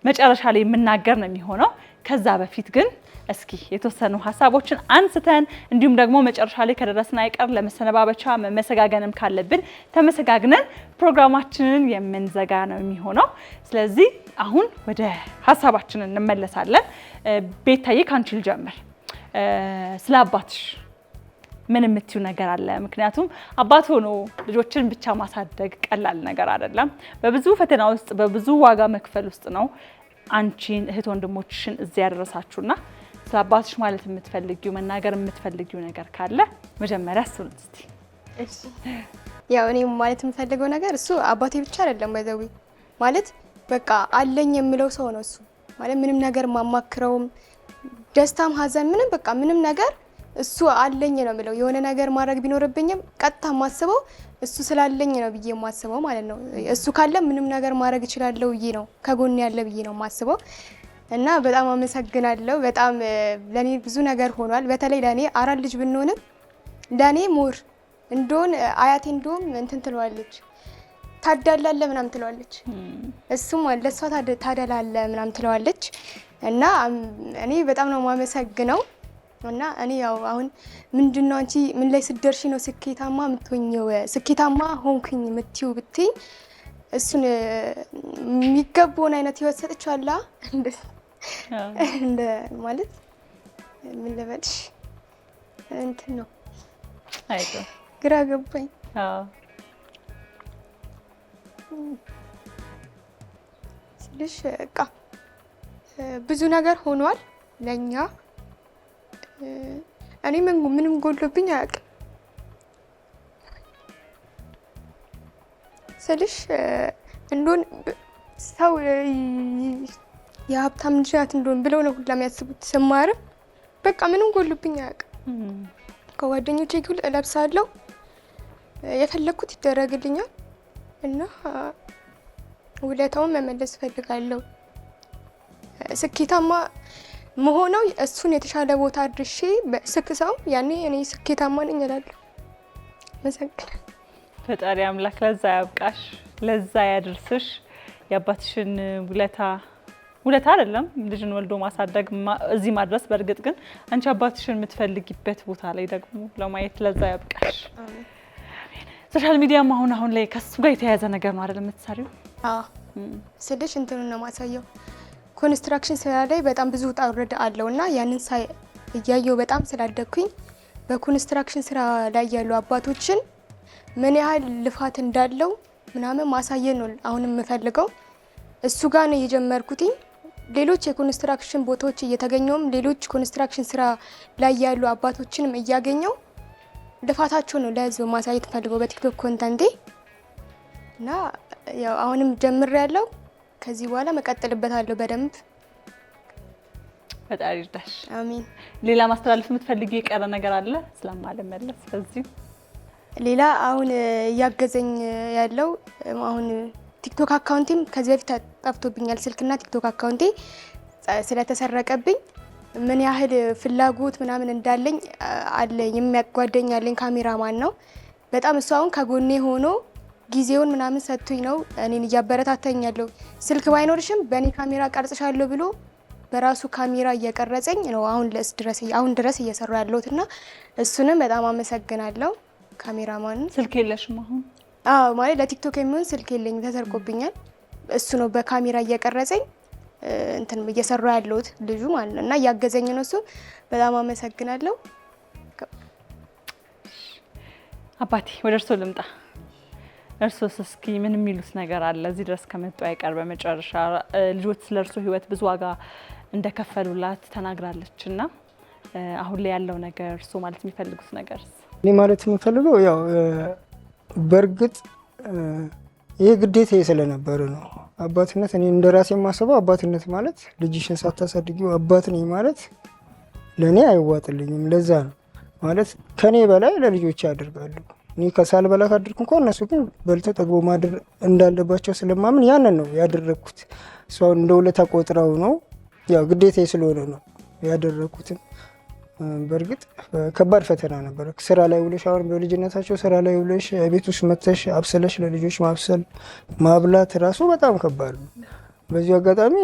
መጨረሻ ላይ የምናገር ነው የሚሆነው ከዛ በፊት ግን እስኪ የተወሰኑ ሀሳቦችን አንስተን እንዲሁም ደግሞ መጨረሻ ላይ ከደረስን አይቀር ለመሰነባበቻ መመሰጋገንም ካለብን ተመሰጋግነን ፕሮግራማችንን የምንዘጋ ነው የሚሆነው። ስለዚህ አሁን ወደ ሀሳባችን እንመለሳለን። ቤታዬ ካንቺ ልጀምር። ስለ አባትሽ ምን የምትዩ ነገር አለ? ምክንያቱም አባት ሆኖ ልጆችን ብቻ ማሳደግ ቀላል ነገር አይደለም። በብዙ ፈተና ውስጥ በብዙ ዋጋ መክፈል ውስጥ ነው አንቺን እህት ወንድሞችሽን እዚያ ያደረሳችሁና ስለ አባትሽ ማለት የምትፈልጊው መናገር የምትፈልጊው ነገር ካለ መጀመሪያ እሱን እስቲ። እሺ ያው እኔ ማለት የምፈልገው ነገር እሱ አባቴ ብቻ አይደለም ባይዘዊ ማለት በቃ አለኝ የምለው ሰው ነው እሱ ማለት ምንም ነገር ማማክረውም ደስታም ሀዘን ምንም በቃ ምንም ነገር እሱ አለኝ ነው የምለው። የሆነ ነገር ማድረግ ቢኖርብኝም ቀጥታ ማስበው እሱ ስላለኝ ነው ብዬ ማስበው ማለት ነው። እሱ ካለ ምንም ነገር ማድረግ እችላለሁ ብዬ ነው ከጎን ያለ ብዬ ነው ማስበው እና በጣም አመሰግናለሁ። በጣም ለኔ ብዙ ነገር ሆኗል። በተለይ ለኔ አራት ልጅ ብንሆንም ለኔ ሞር እንደሆነ አያቴ እንደውም እንትን ትለዋለች ታዳላለ ምናምን ትለዋለች። እሱም ለሷ ታደላለ ምናምን ትለዋለች እና እኔ በጣም ነው ማመሰግነው። እና እኔ ያው አሁን ምንድነው አንቺ ምን ላይ ስትደርሺ ነው ስኬታማ የምትሆኚው ስኬታማ ሆንኩኝ የምትይው ብትይ እሱን የሚገባውን አይነት ህይወት ሰጥቻለሁ እንደ ማለት ምን ልበልሽ እንትን ነው አይቶ ግራ ገባኝ። ስለሽ በቃ ብዙ ነገር ሆኗል ለኛ። እኔ ምንም ጎሎብኝ አያውቅም ስልሽ እንደሆነ ሰው የሀብታም ልጅ ናት እንደሆነ ብለው ነው ሁላ የሚያስቡት። ስማርም በቃ ምንም ጎሎብኝ አያውቅም። ከጓደኞቼ ጋር እለብሳለሁ የፈለኩት ይደረግልኛል እና ውለታውን መመለስ እፈልጋለሁ። ስኬታማ መሆነው እሱን የተሻለ ቦታ አድርሼ ስክሰው ያኔ እኔ ስኬታማ ነኝ እላለሁ። መሰግናለሁ። ፈጣሪ አምላክ ለዛ ያብቃሽ፣ ለዛ ያድርስሽ። የአባትሽን ውለታ አይደለም ልጅን ወልዶ ማሳደግ እዚህ ማድረስ። በእርግጥ ግን አንቺ አባትሽን የምትፈልጊበት ቦታ ላይ ደግሞ ለማየት ለዛ ያብቃሽ። ሶሻል ሚዲያም አሁን ላይ ከሱ ጋር የተያያዘ ነገር ነው አይደል የምትሰሪው? አዎ ስልሽ እንትኑን ነው ማሳየው ኮንስትራክሽን ስራ ላይ በጣም ብዙ ውጣ ውረድ አለውና ያንን ሳይ እያየው በጣም ስላደኩኝ በኮንስትራክሽን ስራ ላይ ያሉ አባቶችን ምን ያህል ልፋት እንዳለው ምናምን ማሳየት ነው አሁን የምፈልገው። እሱ ጋር ነው የጀመርኩት። ሌሎች የኮንስትራክሽን ቦታዎች እየተገኘውም ሌሎች ኮንስትራክሽን ስራ ላይ ያሉ አባቶችንም እያገኘው ልፋታቸው ነው ለህዝብ ማሳየት ፈልገው በቲክቶክ ኮንተንቴ እና ያው አሁንም ጀምሬያለሁ። ከዚህ በኋላ መቀጠልበታለሁ በደንብ። ፈጣሪ ይርዳሽ። አሜን። ሌላ ማስተላለፍ የምትፈልጊው የቀረ ነገር አለ? ስለማለመለስ በዚህ ሌላ አሁን እያገዘኝ ያለው አሁን ቲክቶክ አካውንቴም ከዚህ በፊት ጠፍቶብኛል። ስልክና ቲክቶክ አካውንቴ ስለተሰረቀብኝ ምን ያህል ፍላጎት ምናምን እንዳለኝ አለ የሚያጓደኝ ያለኝ ካሜራማን ነው። በጣም እሱ አሁን ከጎኔ ሆኖ ጊዜውን ምናምን ሰጥቶኝ ነው እኔን እያበረታታኝ ያለው። ስልክ ባይኖርሽም በእኔ ካሜራ ቀርጽሻለሁ ብሎ በራሱ ካሜራ እየቀረጸኝ ነው አሁን ድረስ እየሰራ ያለሁትና እሱንም በጣም አመሰግናለሁ ካሜራማን። ስልክ የለሽም አሁን? አዎ ማለት ለቲክቶክ የሚሆን ስልክ የለኝም ተሰርቆብኛል። እሱ ነው በካሜራ እየቀረጸኝ እንትን እየሰራ ያለሁት ልጁ ማለት ነው እና እያገዘኝ ነው እሱ። በጣም አመሰግናለሁ። አባቴ ወደ እርሶ ልምጣ። እርሶስ እስኪ ምን የሚሉት ነገር አለ? እዚህ ድረስ ከመጡ አይቀር በመጨረሻ ልጆች ስለ እርሶ ህይወት ብዙ ዋጋ እንደከፈሉላት ተናግራለች እና አሁን ላይ ያለው ነገር እርሶ ማለት የሚፈልጉት ነገር? እኔ ማለት የምፈልገው ያው በእርግጥ ይሄ ግዴታ ስለነበረ ነው። አባትነት እኔ እንደራሴ የማስበው አባትነት ማለት ልጅሽን ሳታሳድጊው አባት ነኝ ማለት ለእኔ አይዋጥልኝም። ለዛ ነው ማለት ከኔ በላይ ለልጆች ያደርጋሉ። እኔ ከሳልበላ ካደርኩ እንኳን እነሱ ግን በልተው ጠግቦ ማደር እንዳለባቸው ስለማምን ያንን ነው ያደረኩት። እሷን እንደ ውለታ ቆጥረው ነው ያው ግዴታ ስለሆነ ነው ያደረኩት። በእርግጥ ከባድ ፈተና ነበር። ስራ ላይ ውለሽ አሁን በልጅነታቸው ስራ ላይ ውለሽ ቤት ውስጥ መተሽ አብሰለሽ ለልጆች ማብሰል ማብላት ራሱ በጣም ከባድ ነው። በዚህ አጋጣሚ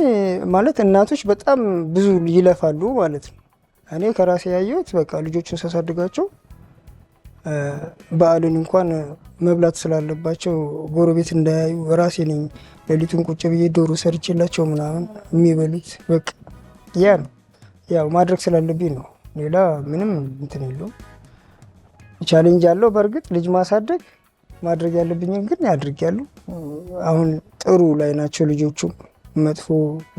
ማለት እናቶች በጣም ብዙ ይለፋሉ ማለት ነው። እኔ ከራሴ ያየሁት በቃ ልጆችን ሳሳድጋቸው በዓልን እንኳን መብላት ስላለባቸው ጎረቤት እንዳያዩ ራሴ ነኝ ሌሊቱን ቁጭ ብዬ ዶሮ ሰርቼላቸው ምናምን የሚበሉት። በቃ ያ ነው ያው ማድረግ ስላለብኝ ነው። ሌላ ምንም እንትን የለውም። ቻሌንጅ አለው በእርግጥ ልጅ ማሳደግ። ማድረግ ያለብኝን ግን ያድርጊያለሁ። አሁን ጥሩ ላይ ናቸው ልጆቹ። መጥፎ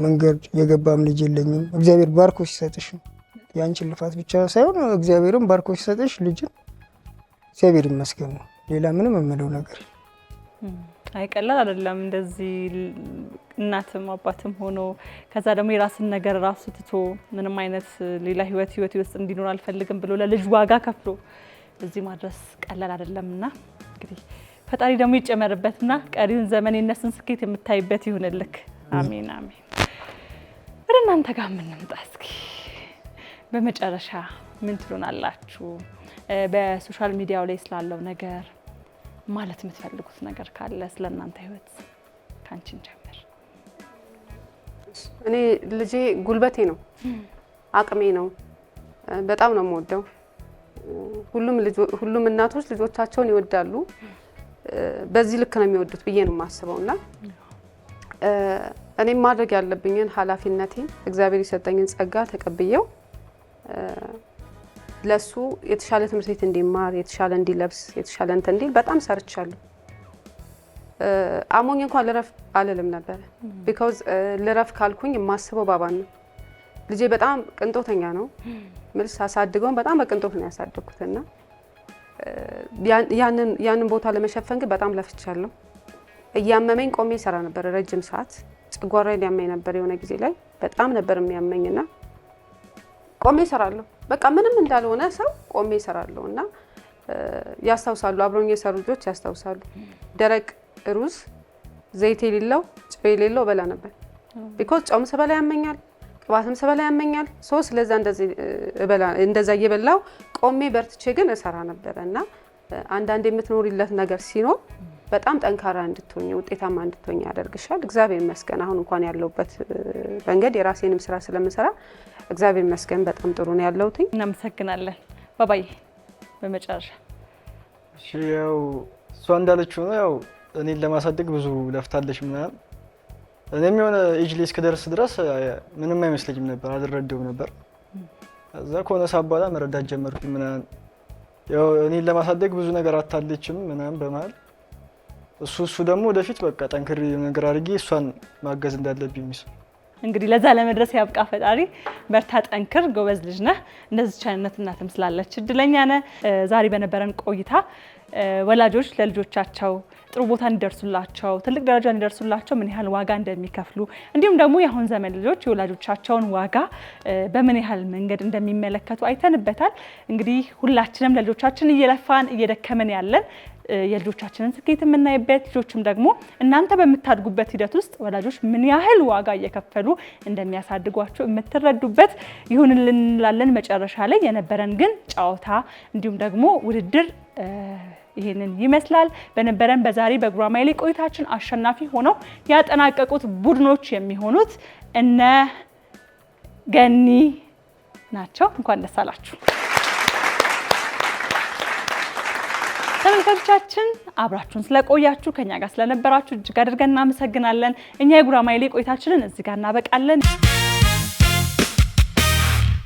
መንገድ የገባም ልጅ የለኝም። እግዚአብሔር ባርኮ ሲሰጥሽ ያንቺን ልፋት ብቻ ሳይሆን እግዚአብሔርም ባርኮ ሲሰጥሽ ልጅን እግዚአብሔር ይመስገን ነው። ሌላ ምንም የምለው ነገር አይቀላል አይደለም። እንደዚህ እናትም አባትም ሆኖ ከዛ ደግሞ የራስን ነገር ራሱ ትቶ ምንም አይነት ሌላ ህይወት ውስጥ እንዲኖር አልፈልግም ብሎ ለልጅ ዋጋ ከፍሎ እዚህ ማድረስ ቀላል አይደለምና እንግዲህ ፈጣሪ ደግሞ ይጨመርበትና ቀሪውን ዘመን የነሱን ስኬት የምታይበት ይሁንልክ። አሜን አሜን። ወደ እናንተ ጋር የምንምጣ እስኪ በመጨረሻ ምን ትሉናላችሁ? በሶሻል ሚዲያው ላይ ስላለው ነገር ማለት የምትፈልጉት ነገር ካለ ስለ እናንተ ህይወት ካንቺን ጀምር። እኔ ልጄ ጉልበቴ ነው፣ አቅሜ ነው። በጣም ነው የምወደው። ሁሉም እናቶች ልጆቻቸውን ይወዳሉ። በዚህ ልክ ነው የሚወዱት ብዬ ነው የማስበውና እኔም ማድረግ ያለብኝን ኃላፊነቴን እግዚአብሔር የሰጠኝን ጸጋ ተቀብዬው ለሱ የተሻለ ትምህርት ቤት እንዲማር፣ የተሻለ እንዲለብስ፣ የተሻለ እንትን እንዲል በጣም ሰርቻለሁ። አሞኝ እንኳን ልረፍ አልልም ነበር። ቢኮዝ ልረፍ ካልኩኝ የማስበው ባባን ነው። ልጄ በጣም ቅንጦተኛ ነው። ምልስ አሳድገውን በጣም በቅንጦት ነው ያሳደግኩትና ያንን ቦታ ለመሸፈን ግን በጣም ለፍቻለሁ። እያመመኝ ቆሜ ሰራ ነበር ረጅም ሰዓት። ጨጓራዬን ያመኝ ነበር የሆነ ጊዜ ላይ በጣም ነበር የሚያመኝና ቆሜ ሰራለሁ። በቃ ምንም እንዳልሆነ ሰው ቆሜ ሰራለሁና ያስታውሳሉ፣ አብሮኝ የሰሩ ልጆች ያስታውሳሉ። ደረቅ ሩዝ ዘይት የሌለው ጨው የሌለው በላ ነበር። ቢኮዝ ጨውም ስበላ ያመኛል፣ ቅባትም ስበላ ያመኛል። ስለዛ እንደዛ እየበላው ቆሜ በርትቼ ግን እሰራ ነበርና አንዳንድ የምትኖሪለት ነገር ሲኖር በጣም ጠንካራ እንድትሆኝ ውጤታማ እንድትሆኝ ያደርግሻል። እግዚአብሔር ይመስገን አሁን እንኳን ያለውበት መንገድ የራሴንም ስራ ስለምሰራ እግዚአብሔር ይመስገን በጣም ጥሩ ነው ያለውት። እናመሰግናለን ባባዬ። በመጨረሻ እሺ፣ ያው እሷ እንዳለችው ነው። ያው እኔን ለማሳደግ ብዙ ለፍታለች ምናምን። እኔም የሆነ ኤጅ ላይ እስክደርስ ድረስ ምንም አይመስለኝም ነበር፣ አልረዳውም ነበር። እዛ ከሆነ ሰዓት በኋላ መረዳት ጀመርኩኝ ምናምን። ያው እኔን ለማሳደግ ብዙ ነገር አታለችም ምናምን በመሀል እሱ ደግሞ ወደፊት በቃ ጠንክሬ ነገር አድርጌ እሷን ማገዝ እንዳለብኝ የሚሰው እንግዲህ ለዛ ለመድረስ ያብቃ ፈጣሪ። በርታ፣ ጠንክር፣ ጎበዝ ልጅ ነህ። እንደዚህ አይነት እናትም ስላለች እድለኛ ነህ። ዛሬ በነበረን ቆይታ ወላጆች ለልጆቻቸው ጥሩ ቦታ እንዲደርሱላቸው፣ ትልቅ ደረጃ እንዲደርሱላቸው ምን ያህል ዋጋ እንደሚከፍሉ እንዲሁም ደግሞ የአሁን ዘመን ልጆች የወላጆቻቸውን ዋጋ በምን ያህል መንገድ እንደሚመለከቱ አይተንበታል። እንግዲህ ሁላችንም ለልጆቻችን እየለፋን እየደከመን ያለን የልጆቻችንን ስኬት የምናይበት ልጆችም ደግሞ እናንተ በምታድጉበት ሂደት ውስጥ ወላጆች ምን ያህል ዋጋ እየከፈሉ እንደሚያሳድጓቸው የምትረዱበት ይሁንልን እንላለን። መጨረሻ ላይ የነበረን ግን ጨዋታ እንዲሁም ደግሞ ውድድር ይሄንን ይመስላል። በነበረን በዛሬ በጉራማይሌ ቆይታችን አሸናፊ ሆነው ያጠናቀቁት ቡድኖች የሚሆኑት እነ ገኒ ናቸው። እንኳን ደስ አላችሁ። ተመልካቾቻችን አብራችሁን ስለቆያችሁ ከኛ ጋር ስለነበራችሁ እጅግ አድርገን እናመሰግናለን። እኛ የጉራማይሌ ቆይታችንን እዚህ ጋር እናበቃለን።